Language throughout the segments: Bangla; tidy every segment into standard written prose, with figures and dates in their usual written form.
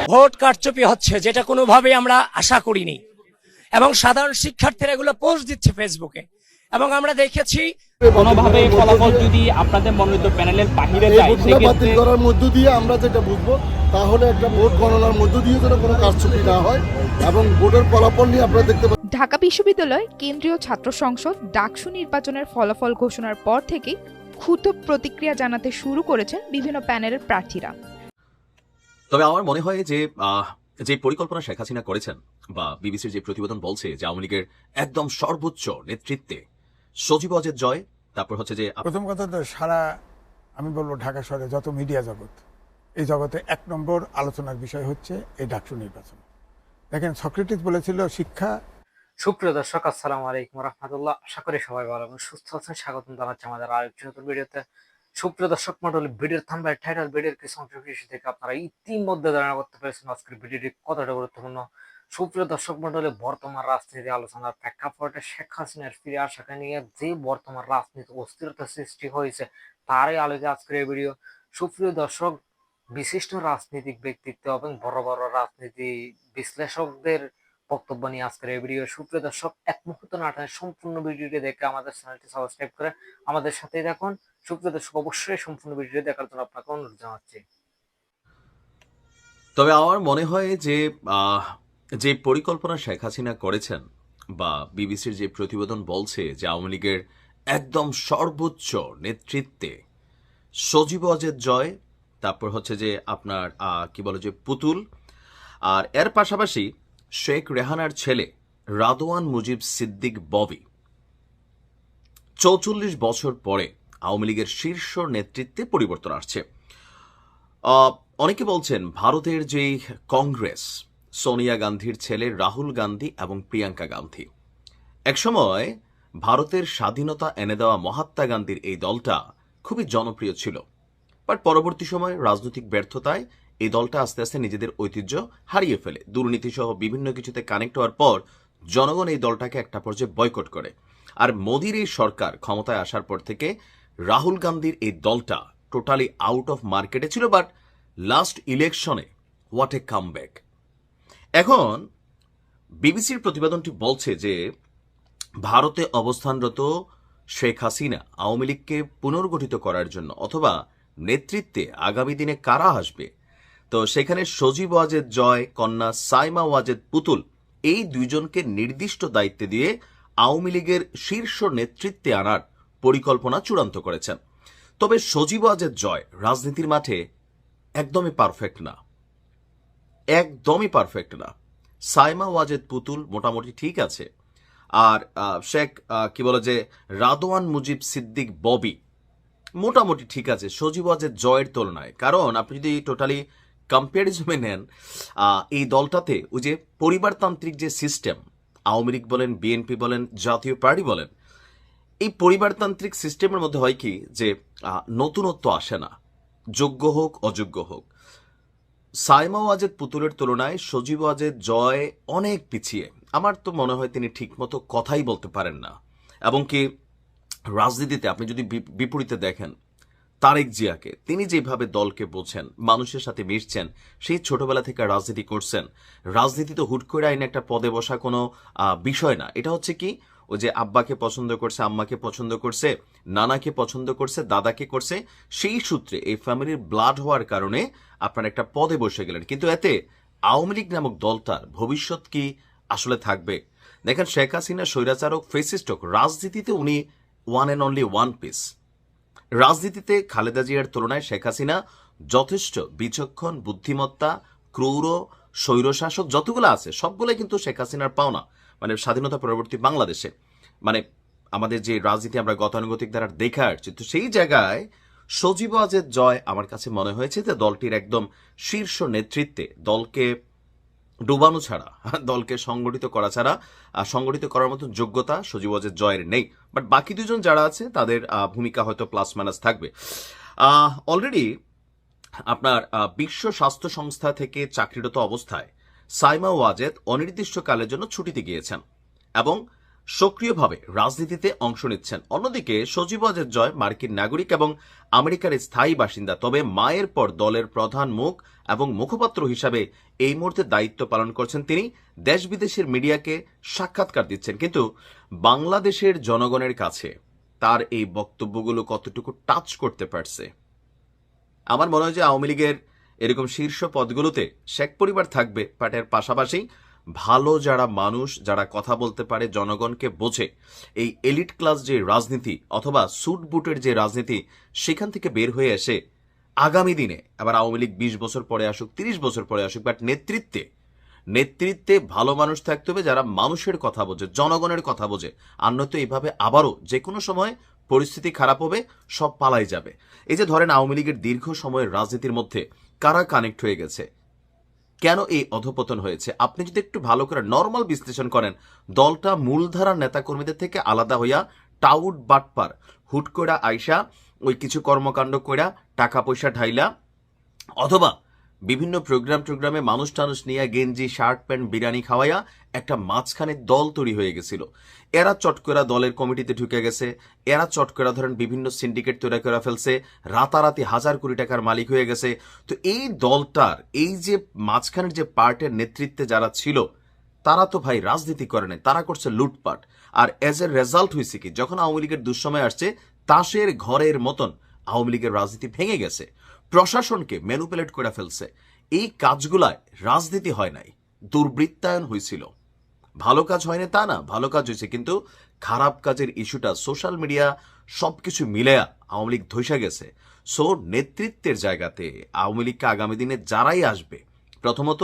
ভোট কারচুপি হচ্ছে, যেটা কোনোভাবেই আমরা আশা করিনি, এবং সাধারণ শিক্ষার্থীরা এগুলো পোস্ট দিচ্ছে ফেসবুকে, এবং আমরা দেখেছি কোনোভাবে ফলাফল যদি আপনাদের মনোনীত প্যানেলের বাহিরে যায় ভোটগুলো বাতিল করার মধ্য দিয়ে আমরা যেটা বুঝবো তাহলে একটা ভোট গণনার মধ্য দিয়ে যেন কোনো কারচুপি না হয় এবং ভোটের ফলাফল নিয়ে আপনারা দেখতে পাচ্ছেন। ঢাকা বিশ্ববিদ্যালয় কেন্দ্রীয় ছাত্র সংসদ ডাকসু নির্বাচনের ফলাফল ঘোষণার পর থেকেই ক্ষুব্ধ প্রতিক্রিয়া জানাতে শুরু করেছেন বিভিন্ন প্যানেলের প্রার্থীরা। তবে আমার মনে হয় যে পরিকল্পনা শেখ হাসিনা করেছেন বা বিবিসির যে প্রতিবেদন বলছে যে আওয়ামী লীগের একদম সর্বোচ্চ নেতৃত্বে সজীব ওয়াজেদ জয়, তারপর হচ্ছে যে প্রথম কথা তো সারা আমি বলবো ঢাকা শহরে যত মিডিয়া জগৎ, এই জগতে 1 নম্বর আলোচনার বিষয় হচ্ছে এই ডাকসু নির্বাচন। দেখেন সক্রেটিস বলেছিল শিক্ষা। সুপ্রিয় দর্শক, আসসালামু আলাইকুম রাহমাতুল্লাহ। আশা করি সবাই ভালো এবং সুস্থ আছেন। স্বাগতম জানাচ্ছি আমাদের আরেকটি নতুন ভিডিওতে। সুপ্রিয় দর্শক মণ্ডলী, ভিডিওর থাম্বনেল, টাইটেল, ভিডিওর কিছু অংশ থেকে আপনারা ইতিমধ্যে ধারণা করতে পেরেছেন আজকের ভিডিওটি কতটা গুরুত্বপূর্ণ। সুপ্রিয় দর্শক মণ্ডলী, বর্তমান রাজনীতি আলোচনার প্রেক্ষাপটে শেখ হাসিনার ফিরে আসাকে নিয়ে যে বর্তমান রাজনীতি অস্থিরতা সৃষ্টি হয়েছে তারই আলোকে আজকের এই ভিডিও। সুপ্রিয় দর্শক, বিশিষ্ট রাজনৈতিক ব্যক্তিত্ব এবং বড় বড় রাজনীতি বিশ্লেষকদের বক্তব্য নিয়ে আজকের এই ভিডিও। সুপ্রিয় দর্শক, এক মুহূর্ত না টানে সম্পূর্ণ ভিডিওটি দেখে আমাদের চ্যানেলটি সাবস্ক্রাইব করে আমাদের সাথেই দেখুন। সুপ্রিয় দর্শক, অবশ্যই সম্পূর্ণ ভিডিওটি দেখার জন্য আপনাকে অনুরোধ জানাচ্ছি। তবে আমার মনে হয় যে পরিকল্পনা শেখ হাসিনা করেছেন বা বিবিসির যে প্রতিবেদন বলছে যে আওয়ামী লীগের একদম সর্বোচ্চ নেতৃত্বে সজীব ওয়াজেদ জয়, তারপর হচ্ছে যে আপনার কি বলে যে পুতুল, আর এর পাশাপাশি শেখ রেহানার ছেলে রাদওয়ান মুজিব সিদ্দিক ববি ৪৪ বছর পরে আওয়ামী লীগের শীর্ষ নেতৃত্বে পরিবর্তন আসছে। অনেকে বলছেন ভারতের যে কংগ্রেস, সোনিয়া গান্ধীর ছেলে রাহুল গান্ধী এবং প্রিয়াঙ্কা গান্ধী, একসময় ভারতের স্বাধীনতা এনে দেওয়া মহাত্মা গান্ধীর এই দলটা খুবই জনপ্রিয় ছিল, বাট পরবর্তী সময় রাজনৈতিক ব্যর্থতায় এই দলটা আস্তে আস্তে নিজেদের ঐতিহ্য হারিয়ে ফেলে। দুর্নীতি সহ বিভিন্ন কিছুতে কানেক্ট হওয়ার পর জনগণ এই দলটাকে একটা পর্যায়ে বয়কট করে। আর মোদির এই সরকার ক্ষমতায় আসার পর থেকে রাহুল গান্ধীর এই দলটা টোটালি আউট অফ মার্কেটে ছিল, বাট লাস্ট ইলেকশনে হোয়াট এ কামব্যাক। এখন বিবিসির প্রতিবেদনটি বলছে যে ভারতে অবস্থানরত শেখ হাসিনা আওয়ামী লীগকে পুনর্গঠিত করার জন্য অথবা নেতৃত্বে আগামী দিনে কারা আসবে, তো সেখানে সজীব ওয়াজেদ জয়, কন্যা সাইমা ওয়াজেদ পুতুল, এই দুইজনকে নির্দিষ্ট দায়িত্বে দিয়ে আওয়ামী লীগের শীর্ষ নেতৃত্বে আনার পরিকল্পনা চূড়ান্ত করেছেন। তবে সজীব ওয়াজেদ জয় রাজনীতির মাঠে একদমই পারফেক্ট না, একদমই পারফেক্ট না। সাইমা ওয়াজেদ পুতুল মোটামুটি ঠিক আছে, আর শেখ কি বলে যে রাদওয়ান মুজিব সিদ্দিক ববি মোটামুটি ঠিক আছে সজীব ওয়াজেদ জয়ের তুলনায়। কারণ আপনি যদি টোটালি কম্পারিজনে নেন, এই দলটাতে ওই যে পরিবারতান্ত্রিক যে সিস্টেম, আওয়ামী লীগ বলেন, বিএনপি বলেন, জাতীয় পার্টি বলেন, এই পরিবারতান্ত্রিক সিস্টেমের মধ্যে হয় কি যে নতুনত্ব আসে না, যোগ্য হোক অযোগ্য হোক। সাইমা ওয়াজেদ পুতুলের তুলনায় সজীব ওয়াজেদ জয় অনেক পিছিয়ে। আমার তো মনে হয় তিনি ঠিকমতো কথাই বলতে পারেন না, এবং কি রাজনীতিতে আপনি যদি বিপরীতে দেখেন তারেক জিয়াকে, তিনি যেভাবে দলকে বোঝেন, মানুষের সাথে মিশছেন, সেই ছোটবেলা থেকে রাজনীতি করছেন। রাজনীতি তো হুট করে আইনে একটা পদে বসা কোনো বিষয় না। এটা হচ্ছে কি ওই যে আব্বাকে পছন্দ করছে, আম্মাকে পছন্দ করছে, নানাকে পছন্দ করছে, দাদাকে করছে, সেই সূত্রে এই ফ্যামিলির ব্লাড হওয়ার কারণে আপনার একটা পদে বসে গেলেন। কিন্তু এতে আওয়ামী লীগ নামক দলটার ভবিষ্যৎ কি আসলে থাকবে? দেখেন, শেখ হাসিনা স্বৈরাচারক, ফেসিস্ট হোক, রাজনীতিতে উনি one and only one piece. রাজনীতিতে খালেদা জিয়ার তুলনায় শেখ হাসিনা যথেষ্ট বিচক্ষণ, বুদ্ধিমত্তা, ক্রূর, স্বৈরশাসক যতগুলো আছে সবগুলোই কিন্তু শেখ হাসিনার পাওনা। মানে স্বাধীনতা পরবর্তী বাংলাদেশে মানে আমাদের যে রাজনীতি আমরা গতানুগতিক দ্বারা দেখে আসছি, তো সেই জায়গায় সজীব ওয়াজেদ জয় আমার কাছে মনে হয়েছে যে দলটির একদম শীর্ষ নেতৃত্বে দলকে ডুবানো ছাড়া, দলকে সংগঠিত করা ছাড়া, সংগঠিত করার মতো যোগ্যতা সজীব ওয়াজেদ জয়ের নেই। বাট বাকি দুজন যারা আছে তাদের ভূমিকা হয়তো প্লাস মাইনাস থাকবে। অলরেডি আপনার বিশ্ব স্বাস্থ্য সংস্থা থেকে চাকরিরত অবস্থায় সাইমা ওয়াজেদ অনির্দিষ্টকালের জন্য ছুটিতে গিয়েছেন, এবং সক্রিয়ভাবে রাজনীতিতে অংশ নিচ্ছেন। অন্যদিকে সজীব ওয়াজেদ জয় মার্কিন নাগরিক এবং আমেরিকার স্থায়ী বাসিন্দা, তবে মায়ের পর দলের প্রধান মুখ এবং মুখপাত্র হিসাবে এই মুহূর্তে দায়িত্ব পালন করছেন তিনি। দেশ বিদেশের মিডিয়াকে সাক্ষাৎকার দিচ্ছেন, কিন্তু বাংলাদেশের জনগণের কাছে তার এই বক্তব্যগুলো কতটুকু টাচ করতে পারছে? আমার মনে হয় যে আওয়ামী লীগের এরকম শীর্ষ পদগুলোতে শেখ পরিবার থাকবে, বাট এর পাশাপাশি ভালো যারা মানুষ, যারা কথা বলতে পারে, জনগণকে বোঝে, এই এলিট ক্লাস যে রাজনীতি অথবা স্যুট বুটের যে রাজনীতি, সেখান থেকে বের হয়ে এসে আগামী দিনে আবার আওয়ামী লীগ 20 বছর পরে আসুক, 30 বছর পরে আসুক, বাট নেতৃত্বে ভালো মানুষ থাকতে হবে যারা মানুষের কথা বোঝে, জনগণের কথা বোঝে। আর নয়তো এইভাবে আবারও যে কোনো সময় পরিস্থিতি খারাপ হবে, সব পালাই যাবে। এই যে ধরেন আওয়ামী লীগের দীর্ঘ সময়ের রাজনীতির মধ্যে কারা কানেক্ট হয়ে গেছে, কেন এই অধপতন হয়েছে, আপনি যদি একটু ভালো করে নর্মাল বিশ্লেষণ করেন, দলটা মূলধারার নেতাকর্মীদের থেকে আলাদা হইয়া টাউট বাটপার হুট করে আইসা ওই কিছু কর্মকাণ্ড কইরা টাকা পয়সা ঢাইলা অথবা বিভিন্ন প্রোগ্রামে মানুষ টানুষ নিয়ে গেঞ্জি শার্ট প্যান্ট বিরিয়ানি খাওয়াইয়া একটা মাঝখানে দল তৈরি হয়ে গেছিল। এরা চটকরা দলের কমিটিতে ঢুকে গেছে, এরা চটকরা ধরেন বিভিন্ন সিন্ডিকেট তৈরি করে ফেলছে, রাতারাতি হাজার কোটি টাকার মালিক হয়ে গেছে। তো এই দলটার এই যে মাঝখানের যে পার্টের নেতৃত্বে যারা ছিল, তারা তো ভাই রাজনীতি করে নাই, তারা করছে লুটপাট। আর এজ এ রেজাল্ট হয়েছে কি, যখন আওয়ামী লীগের দুঃসময় আসছে, তাসের ঘরের মতন আওয়ামী লীগের রাজনীতি ভেঙে গেছে, প্রশাসনকে ম্যানুপুলেট করে ফেলছে। এই কাজগুলায় রাজনীতি হয় নাই, দুর্বৃত্তায়ন হয়েছিল। ভালো কাজ হয়নি তা না, ভালো কাজ হয়েছে, কিন্তু খারাপ কাজের ইস্যুটা সোশ্যাল মিডিয়া সবকিছু মিলেয়া আওয়ামী লীগ ধসে গেছে। সো নেতৃত্বের জায়গাতে আওয়ামী লীগকে আগামী দিনে যারাই আসবে, প্রথমত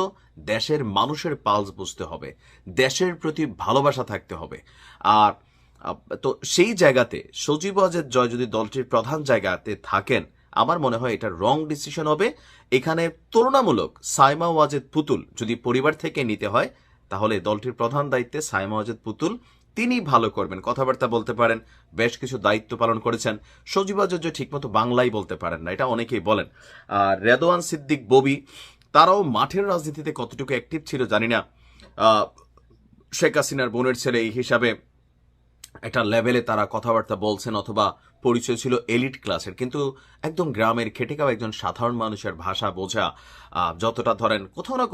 দেশের মানুষের পালস বুঝতে হবে, দেশের প্রতি ভালোবাসা থাকতে হবে। আর তো সেই জায়গাতে সজীব ওয়াজেদ জয় যদি দলটির প্রধান জায়গাতে থাকেন, আমার মনে হয় এটা রং ডিসিশন হবে। এখানে তুলনামূলক সাইমা ওয়াজেদ পুতুল যদি পরিবার থেকে নিতে হয়, তাহলে দলটির প্রধান দায়িত্বে সাইমা ওয়াজেদ পুতুল, তিনি ভালো করবেন, কথাবার্তা বলতে পারেন, বেশ কিছু দায়িত্ব পালন করেছেন। সজীব ওয়াজেদ জয় ঠিকমতো বাংলাই বলতে পারেন না, এটা অনেকেই বলেন। আর রেদওয়ান সিদ্দিক ববি, তারাও মাঠের রাজনীতিতে কতটুকু অ্যাক্টিভ ছিল জানি না। শেখ হাসিনার বোনের ছেলে এই হিসাবে একটা লেভেলে তারা কথাবার্তা বলছেন, অথবা পরিচয় ছিল এলিট ক্লাসের, কিন্তু একদম গ্রামের খেটে খাওয়া একজন সাধারণ মানুষের ভাষা বোঝা যতটা ধরেন কোথাও না